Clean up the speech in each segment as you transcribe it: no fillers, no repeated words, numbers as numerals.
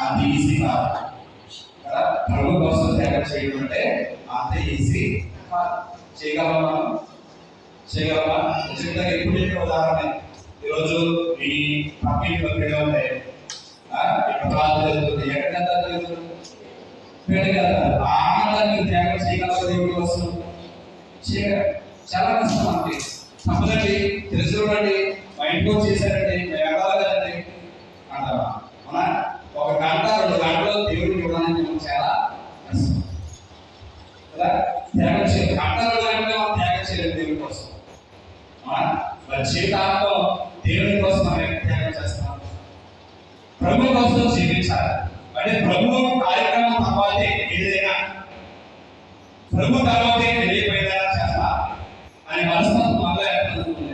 అంత ఈజీ కాదు కదా. ప్రభు కోసం త్యాగం చేయడం అంటే అంత ఈజీ కాదు. చేయగలమా? చేయగలమా? నిజంగా ఎప్పుడు ఉదాహరణ ఈరోజు ఈ పక్కింట్లో పేడ ఉంటాయి, ఎక్కడికంతా పేడ కదా. ఆనందాన్ని త్యాగం చేయగలరు దేవుడి కోసం. చాలా కష్టం అండి. తప్పదండి, తెలుసు చూడండి, మా ఇంట్లో చేశారండి, ఎక్కడాలి కదండి అంటారా? మన ఒక గంట 2 గంటలు దేవుడిని చూడడానికి మనం చాలా కష్టం కదా. త్యాగం చేయాలి, గంట 2 గంటలు మనం త్యాగం చేయాలి దేవుడి కోసం. మరి జీవితాంతం దేవుని కోసం మనం త్యాగం చేస్తాం. ప్రభు కోసం జీవించాలి అంటే ప్రభు కార్యక్రమం తర్వాతే ఏదైనా, ప్రభు తర్వాతే వెళ్ళిపోయినా చేస్తా అని మనస్తత్వం మనలో ఏర్పడుతుంది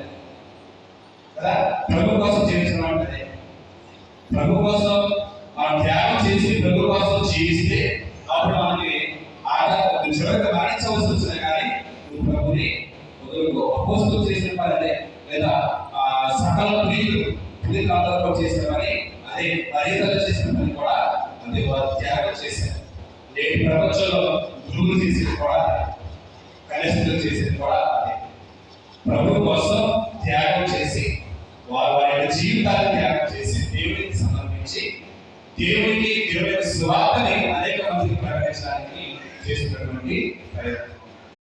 కదా. ప్రభు కోసం జీవించడం అంటే ప్రభు కోసం మనం త్యాగం చేసి ప్రభు కోసం జీవిస్తే అప్పుడు మనకి ఆధార చివరికి మరణించవలసి వచ్చినా కానీ నువ్వు ప్రభుని వదులుకో. అపోస్తులు చేసిన పని అదే, లేదా సకల పునీతులు చేసిన పని అదే, మర్యాదలు చేసిన పని కూడా అదే. వారు త్యాగం చేశారు. నేటి ప్రపంచంలో గురువులు చేసేది కూడా, కనిష్ఠులు చేసేది కూడా అదే. ప్రభు కోసం త్యాగం చేసి వారి వారి జీవితాన్ని త్యాగం చేసి దేవునికి సమర్పించి దేవుని సువార్తని అనేక మందికి ప్రకటించడానికి చేస్తున్నటువంటి ప్రయత్నం.